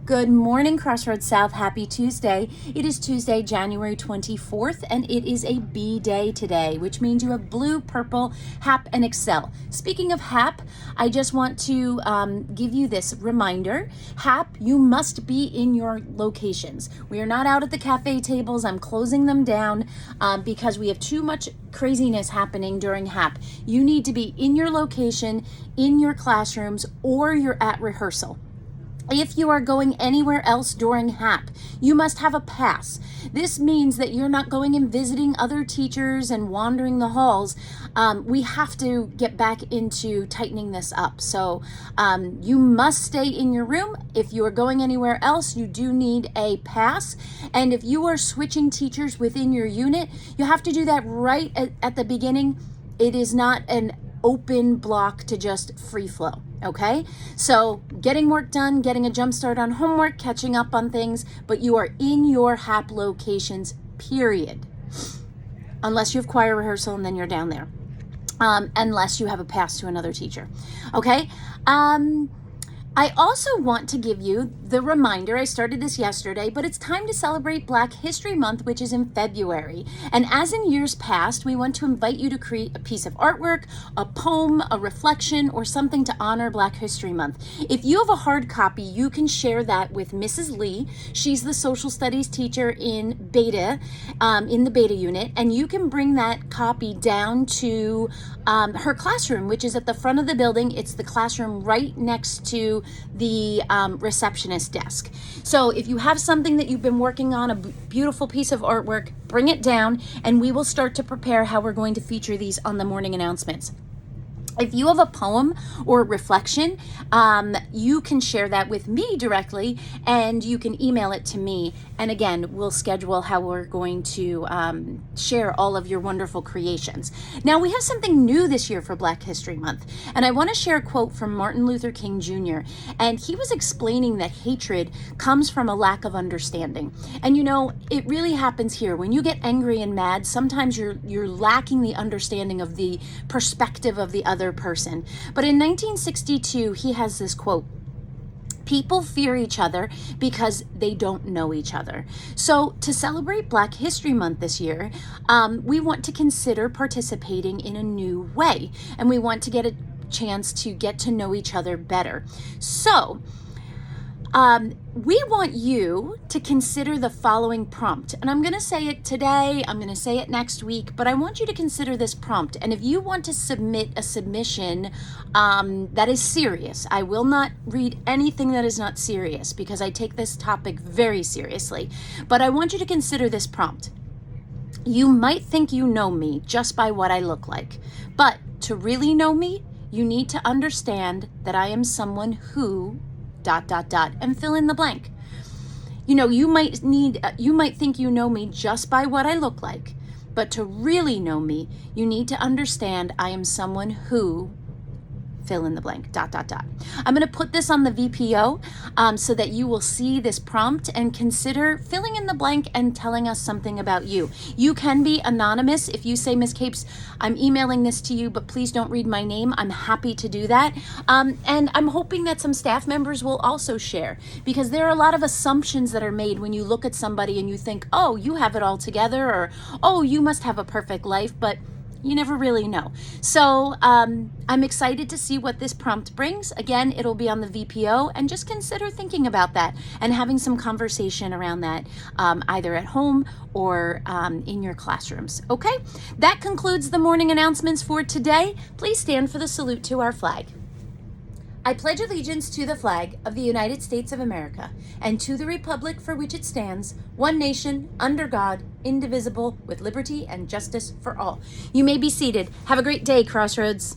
Good morning, Crossroads South. Happy Tuesday. It is Tuesday, January 24th, and it is a B day today, which means you have blue, purple, HAP, and Excel. Speaking of HAP, I just want to give you this reminder. HAP, you must be in your locations. We are not out at the cafe tables. I'm closing them down because we have too much craziness happening during HAP. You need to be in your location, in your classrooms, or you're at rehearsal. If you are going anywhere else during HAP, you must have a pass. This means that you're not going and visiting other teachers and wandering the halls. We have to get back into tightening this up. So you must stay in your room. If you are going anywhere else, you do need a pass. And if you are switching teachers within your unit, you have to do that right at the beginning. It is not an open block to just free flow. Okay, so getting work done, getting a jump start on homework, catching up on things, but you are in your HAP locations, period. Unless you have choir rehearsal and then you're down there. Unless you have a pass to another teacher. Okay, I also want to give you the reminder, I started this yesterday, but it's time to celebrate Black History Month, which is in February. And as in years past, we want to invite you to create a piece of artwork, a poem, a reflection, or something to honor Black History Month. If you have a hard copy, you can share that with Mrs. Lee. She's the social studies teacher in Beta, in the Beta unit, and you can bring that copy down to her classroom, which is at the front of the building. It's the classroom right next to the receptionist desk. So if you have something that you've been working on, a beautiful piece of artwork, bring it down and we will start to prepare how we're going to feature these on the morning announcements. If you have a poem or reflection, you can share that with me directly and you can email it to me. And again, we'll schedule how we're going to share all of your wonderful creations. Now, we have something new this year for Black History Month. And I want to share a quote from Martin Luther King Jr. And he was explaining that hatred comes from a lack of understanding. And you know, it really happens here. When you get angry and mad, sometimes you're lacking the understanding of the perspective of the other person. But in 1962, he has this quote: "People fear each other because they don't know each other." So to celebrate Black History Month this year, we want to consider participating in a new way, and we want to get a chance to get to know each other better. So we want you to consider the following prompt. And I'm going to say it today, I'm going to say it next week, but I want you to consider this prompt. And if you want to submit a submission that is serious, I will not read anything that is not serious because I take this topic very seriously. But I want you to consider this prompt. You might think you know me just by what I look like, but to really know me, you need to understand that I am someone who ... and fill in the blank. You know, you might think you know me just by what I look like, but to really know me, you need to understand I am someone who ... fill in the blank ... I'm going to put this on the VPO so that you will see this prompt and consider filling in the blank and telling us something about you. You can be anonymous. If you say, Ms. Capes, I'm emailing this to you, but please don't read my name, I'm happy to do that. And I'm hoping that some staff members will also share, because there are a lot of assumptions that are made when you look at somebody and you think, oh, you have it all together, or oh, you must have a perfect life, but you never really know. So I'm excited to see what this prompt brings. Again, it'll be on the VPO, and just consider thinking about that and having some conversation around that, either at home or in your classrooms. Okay, that concludes the morning announcements for today. Please stand for the salute to our flag. I pledge allegiance to the flag of the United States of America and to the republic for which it stands, one nation, under God, indivisible, with liberty and justice for all. You may be seated. Have a great day, Crossroads.